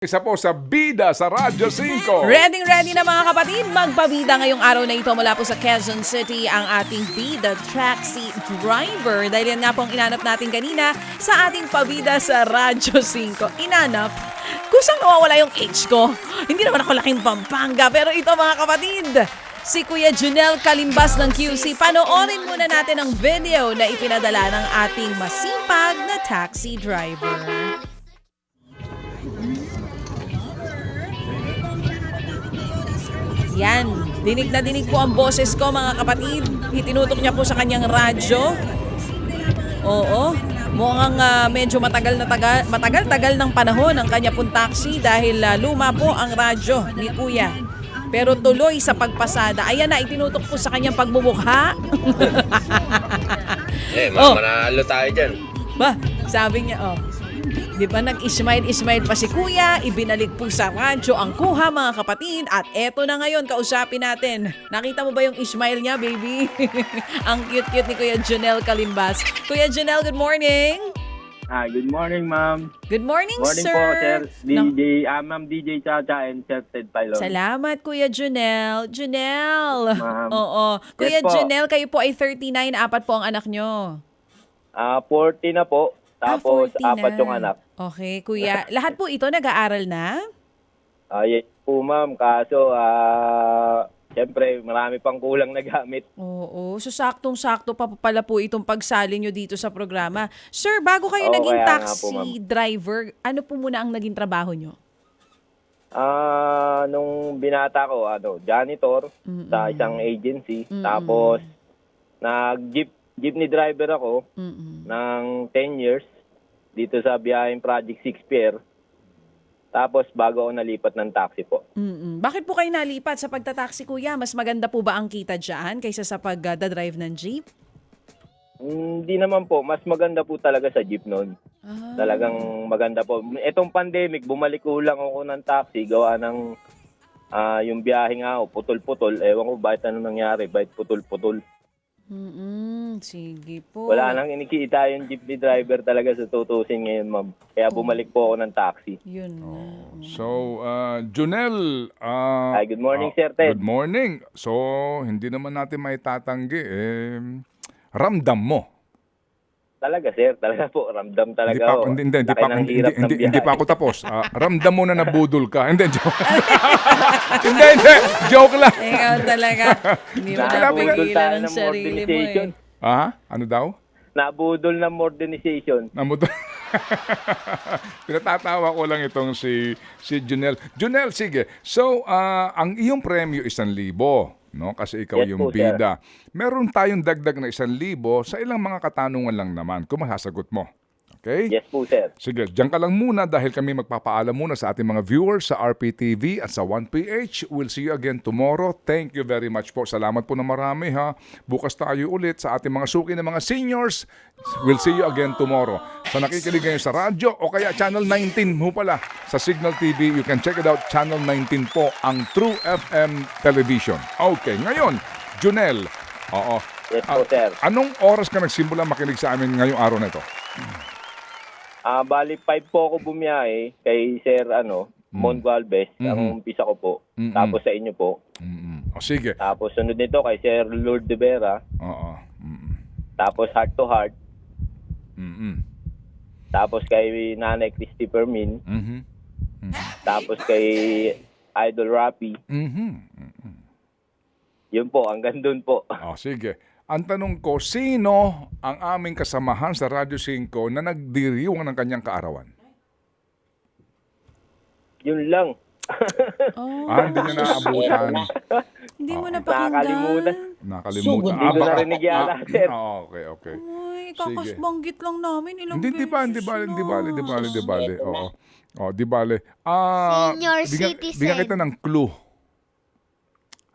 Isa po sa Bida sa Radyo 5. Ready na mga kapatid, magpabida ngayong araw na ito mula po sa Quezon City ang ating Bida Taxi Driver. Dahil yan nga po ang inanap natin kanina sa ating pabida sa Radyo 5. Inanap? Kusang nawawala yung age ko. Hindi naman ako laking Pampanga, pero ito mga kapatid, si Kuya Junel Kalimbas ng QC. Panoorin muna natin ang video na ipinadala ng ating masipag na taxi driver. Yan, dinig na dinig po ang boses ko mga kapatid. Itinutok niya po sa kanyang radyo. Oo, mukhang medyo matagal ng panahon ang kanya pong taxi dahil luma po ang radyo ni Kuya. Pero tuloy sa pagpasada. Ayan na, itinutok po sa kanyang pagmumukha. Manalo tayo dyan. Ba, sabi niya, di ba nag-ismile pa si Kuya, ibinalik po sa radyo ang kuha mga kapatid at eto na ngayon, kausapin natin. Nakita mo ba yung ismile niya, baby? Ang cute-cute ni Kuya Junel Kalimbas. Kuya Junel, good morning! Good morning, ma'am. Good morning, Morning sir! po, sir. Ma'am DJ Chacha and Sir Ted Pilon. Salamat, Kuya Junel. Junel! Ma'am. Oo. Kuya Yes po. Junel, kayo po ay 39, apat po ang anak nyo. 40 na po. Tapos, 40 na. 4 yung anak. Okay, Kuya. Lahat po ito nag-aaral na? Yes po, ma'am. Kaso, siyempre, marami pang kulang na gamit. Oo. So, saktong-sakto pa pala po itong pagsali nyo dito sa programa. Sir, bago kayo Oo, naging kaya nga taxi po, ma'am. driver, ano po muna ang naging trabaho nyo? Nung binata ko, janitor sa isang agency. Tapos, nag-jeepney driver ako ng 10 years dito sa biyaheng Project 6 Pier. Tapos, bago ako nalipat ng taxi po. Bakit po kayo nalipat sa pagtataksi, Kuya? Mas maganda po ba ang kita dyan kaysa sa pag-drive ng jeep? Hindi naman po. Mas maganda po talaga sa jeep noon. Talagang maganda po. Itong pandemic, bumalik ko lang ako ng taxi. Gawa ng yung biyahe nga ako, putol-putol. Ewan ko bakit ano nangyari. Bakit putol-putol. Sige po. Wala nang inikita yung jeepney driver talaga sa tutusin ngayon, ma'am. Kaya bumalik po ako ng taxi. Yun na. So, Junel. Good morning, Sir Ted. Good morning. So, hindi naman natin maitatanggi. Ramdam mo. Talaga, sir. Talaga po. Ramdam talaga ako. Hindi pa ako tapos. Ramdam mo na nabudol ka. Hindi, joke. hindi. Joke lang. Ikaw talaga. Hindi mo Nabudol napigilan tayo ang ng sarili mo modernization. Ano daw? Nabudol ng modernization. Pinatatawa ko lang itong si Junel. Junel, sige. So, ang iyong premyo 1,000. No? Kasi ikaw Yes yung po, sir. bida. Meron tayong dagdag na 1,000 sa ilang mga katanungan lang naman kung masasagot mo. Okay? Yes po, sir. Sige, diyan ka lang muna dahil kami magpapaalam muna sa ating mga viewers sa RPTV at sa 1PH. We'll see you again tomorrow. Thank you very much po. Salamat po na marami ha. Bukas tayo ulit sa ating mga suki ng mga seniors. We'll see you again tomorrow. Sa nakikinig ngayon sa radyo o kaya Channel 19 mo pala sa Signal TV, you can check it out. Channel 19 po ang True FM Television. Okay, ngayon, Junel. Oo. Yes po, sir. Anong oras ka nagsimula makinig sa amin ngayong araw na ito? Bali 5 po ako bumiyahe kay Sir Mon Galvez. Ang umpisa ko po. Tapos sa inyo po. O sige. Tapos sunod nito kay Sir Lord de Vera. Oo. Tapos Heart to Heart. Tapos kay Nanay Christy Fermin. Tapos kay Idol Rapi. Yun po, hanggang dun po. O sige. Ang tanong ko, sino ang aming kasamahan sa Radyo 5 na nagdiriwang ng kanyang kaarawan? Yun lang. Hindi niya naabutan. Hindi mo Nakakalimutan. napakinggan. Nakalimutan. Hindi ko narinig yata, sir. Okay. Ay, kakasbanggit lang namin. Ilang Hindi beses bale. Oo, di bale. Senior citizen. Bigyan kita ng clue.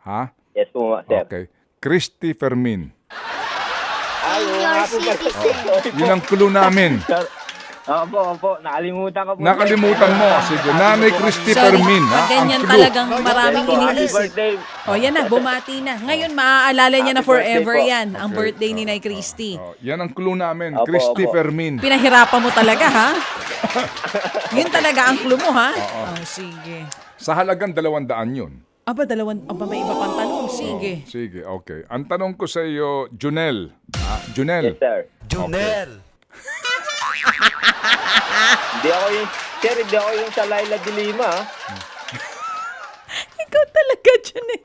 Ha? Yes po, sir. Okay. Christy Fermin. Senior citizen. Yun ang clue namin. Opo. Nakalimutan ko po. Nakalimutan mo. Sige, Nanay Christy Sorry, Fermin. Ha? pag Ang ganyan clue. talagang maraming Happy iniisip. birthday. O yan na, bumati na. Ngayon, maaalala niya na Happy birthday forever po. yan, ang Okay. birthday ni Nay Christy. Oh, yan ang clue namin. Opo, Christy opo. Fermin. Pinahirapan mo talaga, ha? Yun talaga ang clue mo, ha? Oh, sige. Sa halagang 200 yun. Aba, may iba pang tanong. Sige. Sige, okay. Ang tanong ko sa iyo, Junel. Junel. Yes, sir. Junel! Hindi ako yung sa Laila de Lima. Ikaw talaga, Junel.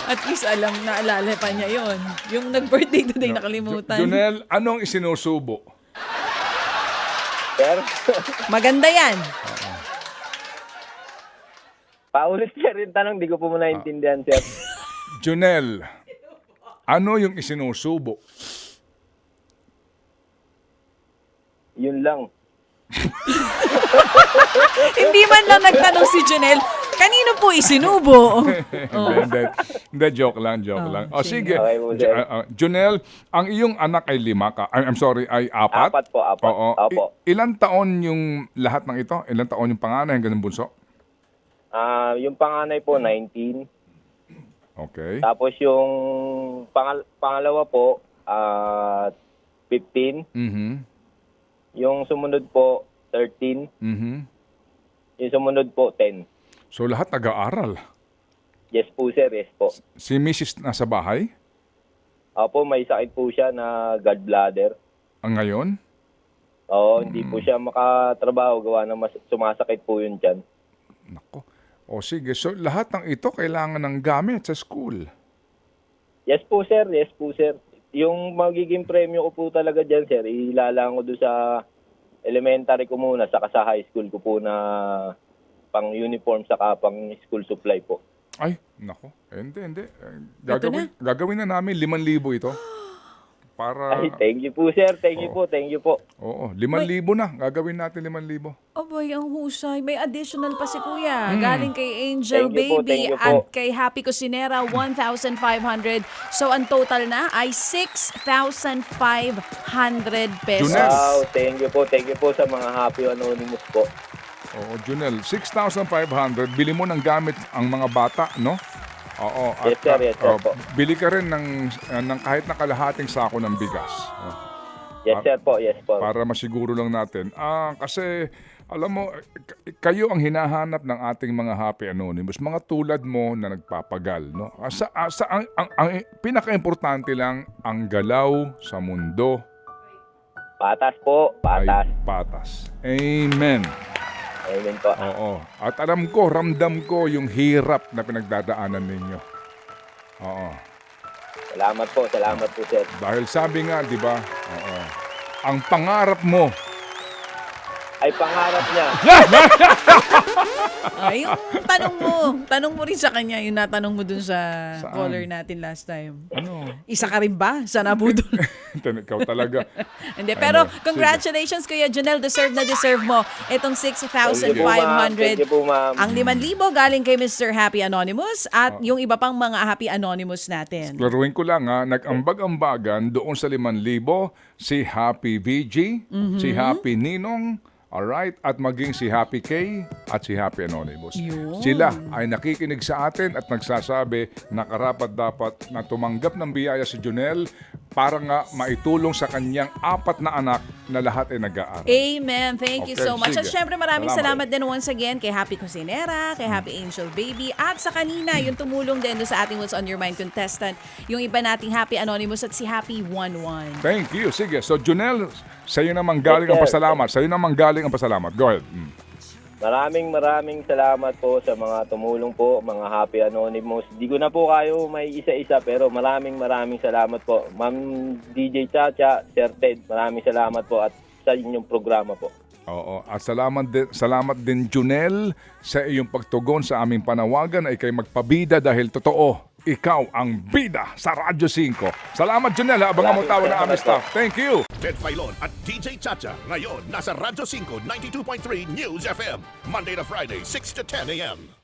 At least naalala pa niya yon. Yung nag-birthday today, nakalimutan. Junel, anong isinusubo? Sir, Maganda yan. paulit siya rin tanong. Di ko po muna intindihan, sir. Junel, ano yung isinusubo? Yun lang. Hindi man lang nagtanong si Junel, kanino po isinubo? Hindi, joke lang. O sige, Okay po, sir. Junel, ang iyong anak ay 5 ka. I'm sorry, ay 4? Apat po, apat. Oo. Opo. Ilan taon yung lahat ng ito? Ilan taon yung panganay hanggang ng bunso? Yung panganay po, 19. Okay. Tapos yung pangalawa po, 15. Mhm. Yung sumunod po, 13. Mhm. Yung sumunod po, 10. So lahat nag-aaral. Yes po, sir. Yes po. Si Mrs. nasa bahay? Opo, may sakit po siya na gallbladder. Ang ngayon? Oo, hindi po siya makatrabaho. Gawa na sumasakit po yun dyan. Nako. O sige, so lahat ng ito kailangan ng gamit sa school. Yes po, sir. Yes po, sir. Yung magiging premyo ko po talaga dyan, sir, ilalaan ko doon sa elementary ko muna, saka sa high school ko po na pang uniform, saka pang school supply po. Ay, nako. Hindi. Gagawin na namin 5,000 ito. Para, Ay, thank you po, sir. Thank you po. oo, 5,000 na. Gagawin natin 5,000. Abay, ang husay. May additional pa si Kuya. Galing kay Angel Thank you po, Baby thank you po. at kay Happy Cusinera, 1,500. So, ang total na ay 6,500 pesos. Junel. Wow, thank you po sa mga Happy Anonymous po. Oo, Junel, 6,500. Bili mo ng gamit ang mga bata, no? Oo. Yes, sir. Yes, sir po. Bili ka rin ng kahit na kalahating sako ng bigas. Yes, sir po. Yes po. Para masiguro lang natin. Kasi, alam mo, kayo ang hinahanap ng ating mga Happy Anonymous. Mga tulad mo na nagpapagal, no? Ang pinaka-importante lang, ang galaw sa mundo Patas po. Patas. ay patas. Amen. Amen po. Oo. At alam ko, ramdam ko yung hirap na pinagdadaanan ninyo. Oo. Salamat po, sir. Dahil sabi nga, di ba, oo, ang pangarap mo, Ay, pangarap niya. Ay, yung tanong mo rin sa kanya, yung natanong mo dun sa Saan? caller natin last time. ano, Isa ka rin ba sa nabudol? ikaw talaga. Hindi, pero Ano? congratulations Kuya Junel, deserve na deserve mo itong Thank you po, 6,500. ma'am. Ang 5,000 galing kay Mr. Happy Anonymous at yung iba pang mga Happy Anonymous natin. Klaruhin ko lang ha, nag-ambag-ambagan doon sa 5,000 si Happy VG, si Happy Ninong, alright, at maging si Happy K at si Happy Anonymous. Yun. Sila ay nakikinig sa atin at nagsasabi na karapat-dapat na tumanggap ng biyaya si Junel para nga maitulong sa kanyang 4 na anak na lahat ay nag-aaral. Amen. Thank you Okay, so much. At sige. syempre maraming Salamat. salamat din once again kay Happy Cusinera, kay Happy Angel Baby, at sa kanina, yung tumulong din doon sa ating What's on Your Mind contestant, yung iba nating Happy Anonymous at si Happy 11. Thank you. Sige. So, Junel, sa'yo naman galing ang Yes, sir. pasalamat. Sa'yo naman galing ang pasalamat. Go ahead. Maraming salamat po sa mga tumulong po, mga Happy Anonymous. Di ko na po kayo may isa-isa pero maraming salamat po. Ma'am DJ Chacha, Sir Ted, maraming salamat po at sa inyong programa po. Oo. At salamat din, Junel, sa iyong pagtugon sa aming panawagan ay kay magpabida dahil totoo, ikaw ang bida sa Radyo 5. Salamat, Junel. Abangan mo tawag ng aming staff. Thank you. Ted Filon at DJ Chacha. Ngayon, nasa Radyo 5, 92.3 News FM. Monday to Friday, 6 to 10 a.m.